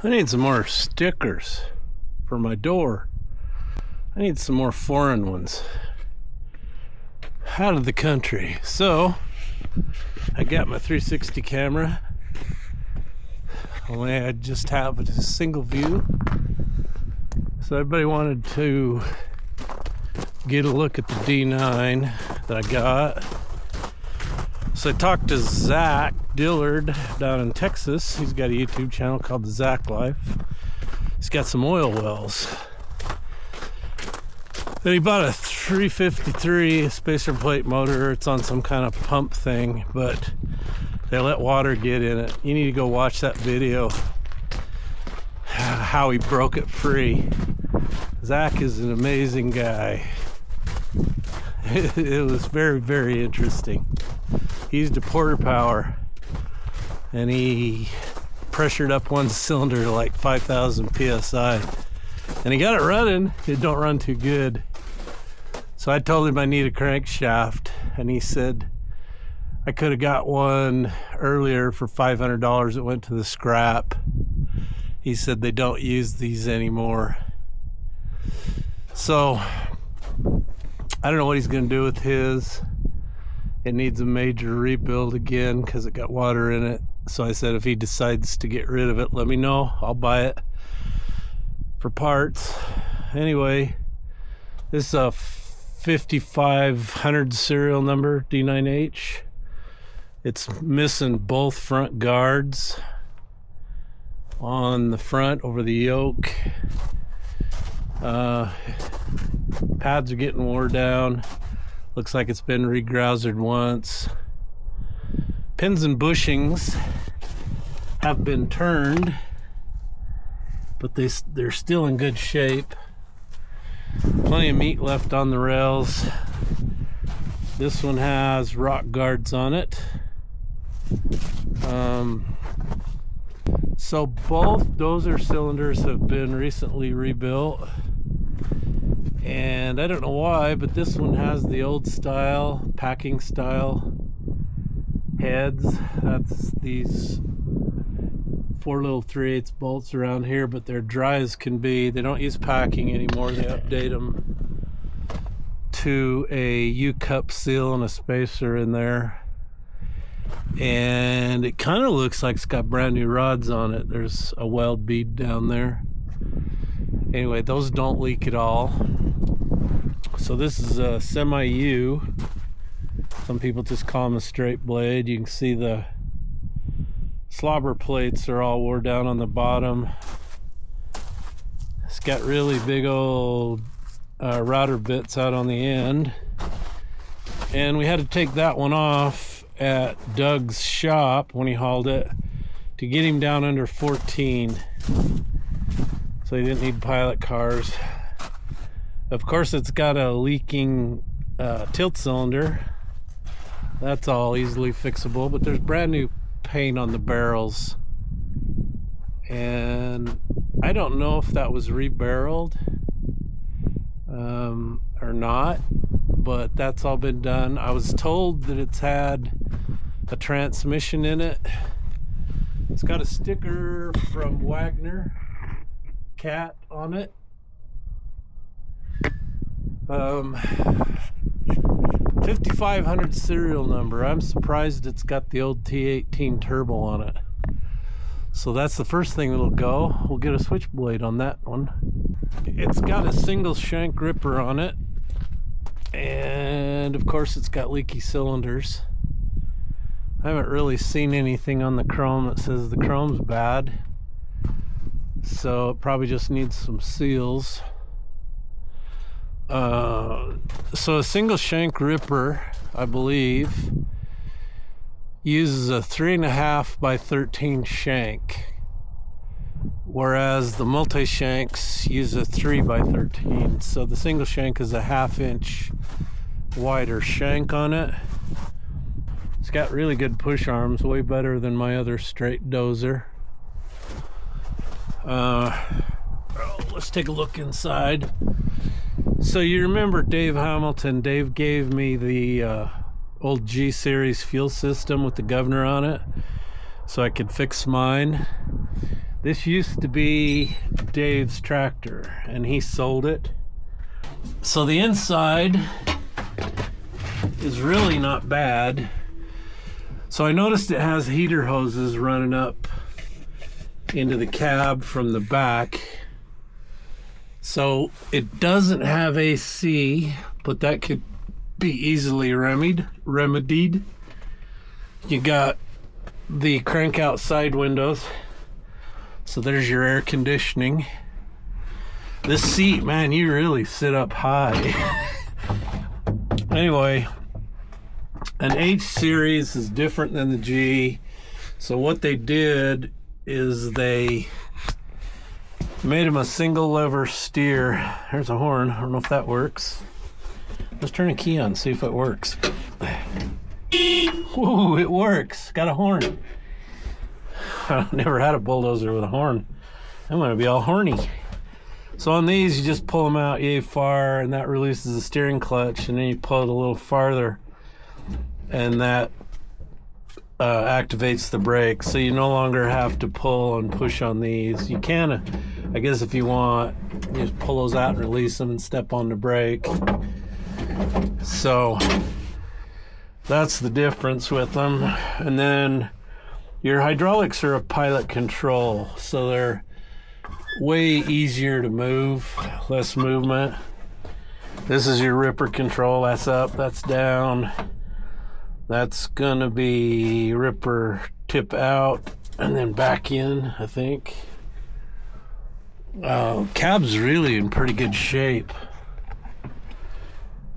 I need some more stickers for my door. I need some more foreign ones out of the country. So I got my 360 camera. Only I just have a single view. So everybody wanted to get a look at the D9 that I got. So I talked to Zach Dillard down in Texas. He's got a YouTube channel called The Zach Life. He's got some oil wells. Then he bought a 353 spacer plate motor. It's on some kind of pump thing, but they let water get in it. You need to go watch that video, how he broke it free. Zach is an amazing guy. It was very, very interesting. He used a porter power and he pressured up one cylinder to like 5,000 psi, and he got it running. It don't run too good. So I told him I need a crankshaft, and he said I could have got one earlier for $500. It went to the scrap. He said they don't use these anymore. So I don't know what he's going to do with his. It needs a major rebuild again because it got water in it. So I said if he decides to get rid of it, let me know. I'll buy it for parts. Anyway, this is a 5500 serial number, D9H. It's missing both front guards on the front over the yoke. Pads are getting wore down. Looks like it's been regrousered once. Pins and bushings have been turned, but they're still in good shape. Plenty of meat left on the rails. This one has rock guards on it. So both Dozer cylinders have been recently rebuilt, and I don't know why, but this one has the old style, packing style heads. That's these 4 little 3/8 bolts around here, but they're dry as can be. They don't use packing anymore. They update them to a U-cup seal and a spacer in there, and it kind of looks like it's got brand new rods on it. There's a weld bead down there. Anyway, those don't leak at all. So this is a semi-U. Some people just call them a straight blade. You can see the slobber plates are all wore down on the bottom. It's got really big old router bits out on the end, and we had to take that one off at Doug's shop when he hauled it to get him down under 14, so he didn't need pilot cars. Of course, it's got a leaking tilt cylinder. That's all easily fixable, but there's brand new paint on the barrels, and I don't know if that was rebarreled or not, but that's all been done. I was told that it's had a transmission in it. It's got a sticker from Wagner Cat on it. 5500 serial number. I'm surprised it's got the old T18 turbo on it. So that's the first thing that'll go. We'll get a switchblade on that one. It's got a single shank ripper on it, and of course it's got leaky cylinders. I haven't really seen anything on the chrome that says the chrome's bad, so it probably just needs some seals. So a single shank ripper, I believe, uses a 3.5 by 13 shank, whereas the multi-shanks use a 3 by 13. So the single shank is a 1/2 inch wider shank on it. It's got really good push arms, way better than my other straight Dozer. Let's take a look inside. So you remember Dave Hamilton? Dave gave me the old G series fuel system with the governor on it so I could fix mine. This used to be Dave's tractor, and he sold it. So the inside is really not bad. So I noticed it has heater hoses running up into the cab from the back. So it doesn't have AC, but that could be easily remedied. You got the crank out side windows. So there's your air conditioning. This seat, man, you really sit up high. Anyway, an H series is different than the G. So what they did is they made them a single lever steer. There's a horn. I don't know if that works. Let's turn a key on, see if it works. Whoa, it works. Got a horn. I've never had a bulldozer with a horn. I'm gonna be all horny. So on these, you just pull them out yay far, and that releases the steering clutch, and then you pull it a little farther, and that activates the brake. So you no longer have to pull and push on these. You can, I guess if you want, you just pull those out and release them and step on the brake. So that's the difference with them. And then your hydraulics are a pilot control, so they're way easier to move, less movement. This is your ripper control. That's up, that's down. That's gonna be ripper tip out and then back in, I think. Cab's really in pretty good shape.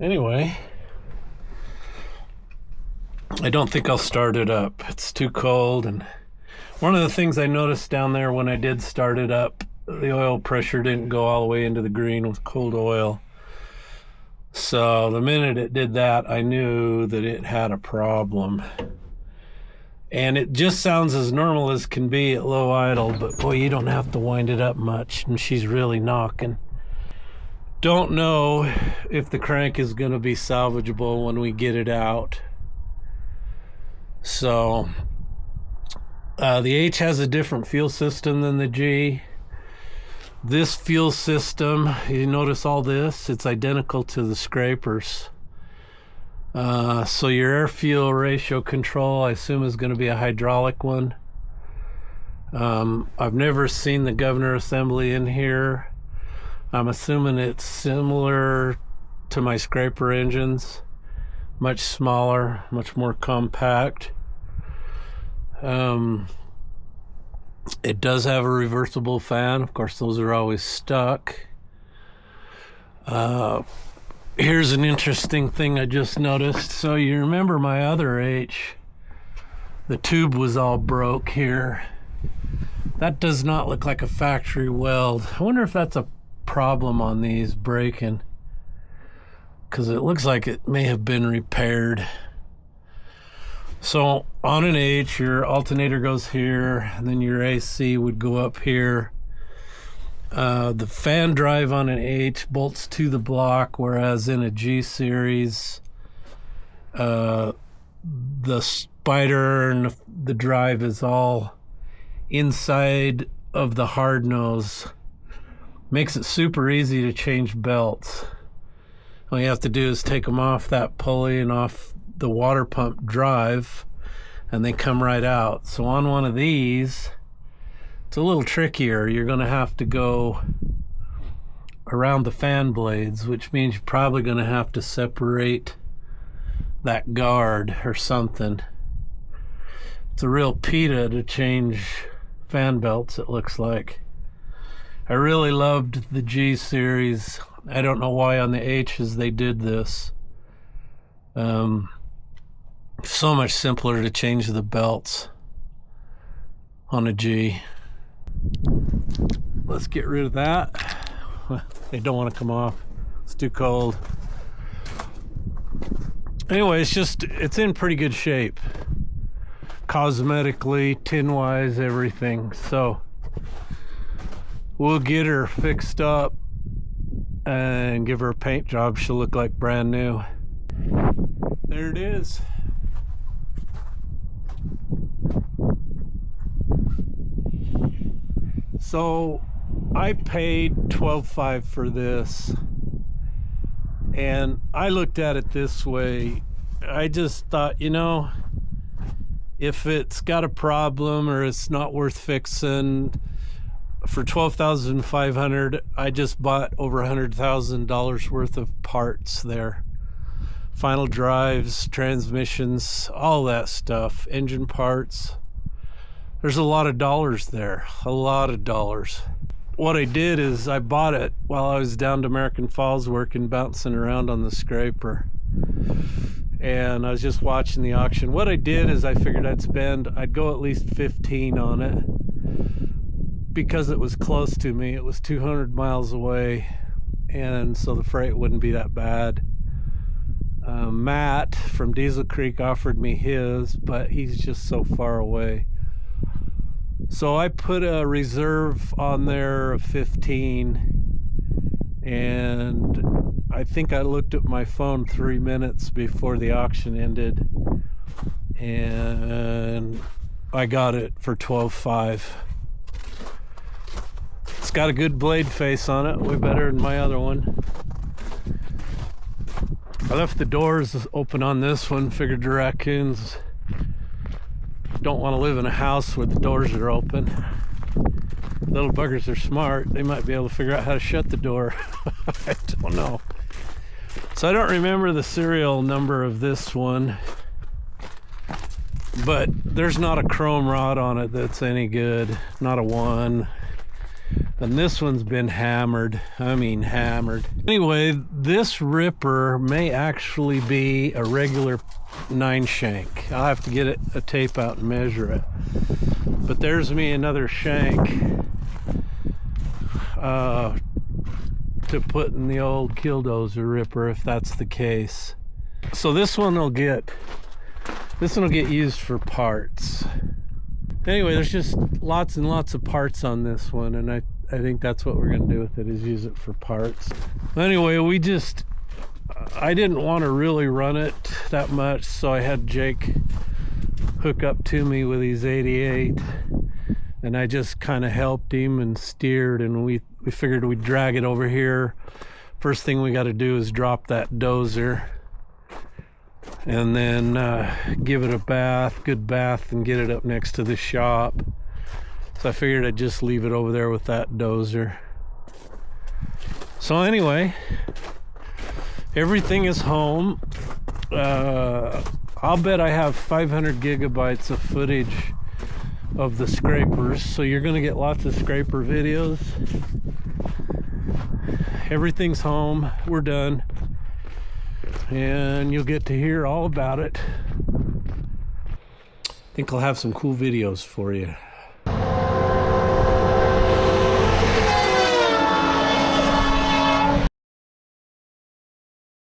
Anyway, I don't think I'll start it up. It's too cold, and one of the things I noticed down there when I did start it up, the oil pressure didn't go all the way into the green with cold oil. So the minute it did that, I knew that it had a problem. And it just sounds as normal as can be at low idle, but boy, you don't have to wind it up much, and she's really knocking. Don't know if the crank is going to be salvageable when we get it out. So the H has a different fuel system than the G. This fuel system, you notice all this, it's identical to the scrapers. So your air fuel ratio control, I assume, is going to be a hydraulic one. I've never seen the governor assembly in here. I'm assuming it's similar to my scraper engines, much smaller, much more compact. It does have a reversible fan. Of course, those are always stuck. Here's an interesting thing I just noticed. So you remember my other H, the tube was all broke here. That does not look like a factory weld. I wonder if that's a problem on these breaking, because it looks like it may have been repaired. So on an H, your alternator goes here, and then your AC would go up here. The fan drive on an H bolts to the block, whereas in a G series, the spider and the drive is all inside of the hard nose. Makes it super easy to change belts. All you have to do is take them off that pulley and off the water pump drive, and they come right out. So on one of these, it's a little trickier. You're going to have to go around the fan blades, which means you're probably going to have to separate that guard or something. It's a real PETA to change fan belts, it looks like. I really loved the G series. I don't know why on the H's they did this. So much simpler to change the belts on a G. Let's get rid of that. They don't want to come off. It's too cold. Anyway, it's in pretty good shape. Cosmetically, tin-wise, everything. So we'll get her fixed up and give her a paint job. She'll look like brand new. There it is. So I paid $12.5 for this, and I looked at it this way. I just thought, you know, if it's got a problem or it's not worth fixing, for $12,500, I just bought over $100,000 worth of parts there. Final drives, transmissions, all that stuff, engine parts. There's a lot of dollars there, a lot of dollars. What I did is I bought it while I was down to American Falls working, bouncing around on the scraper. And I was just watching the auction. What I did is I figured I'd go at least 15 on it because it was close to me. It was 200 miles away, and so the freight wouldn't be that bad. Matt from Diesel Creek offered me his, but he's just so far away. So I put a reserve on there of 15, and I think I looked at my phone 3 minutes before the auction ended, and I got it for $12.5. It's got a good blade face on it, way better than my other one. I left the doors open on this one, figured the raccoons don't want to live in a house where the doors are open. Little buggers are smart. They might be able to figure out how to shut the door. I don't know. So I don't remember the serial number of this one, but there's not a chrome rod on it that's any good. Not a one. And this one's been hammered. I mean hammered. Anyway, this ripper may actually be a regular 9-shank. I'll have to get a tape out and measure it. But there's me another shank to put in the old Dozer ripper if that's the case. So this one will get used for parts. Anyway, there's just lots and lots of parts on this one, and I think that's what we're going to do with it, is use it for parts. Anyway, I didn't want to really run it that much, so I had Jake hook up to me with his 88, and I just kind of helped him and steered, and we figured we'd drag it over here. First thing we got to do is drop that Dozer, and then give it a good bath, and get it up next to the shop. So I figured I'd just leave it over there with that Dozer. So anyway, everything is home. I'll bet I have 500 gigabytes of footage of the scrapers, so you're going to get lots of scraper videos. Everything's home. We're done. And you'll get to hear all about it. I think I'll have some cool videos for you.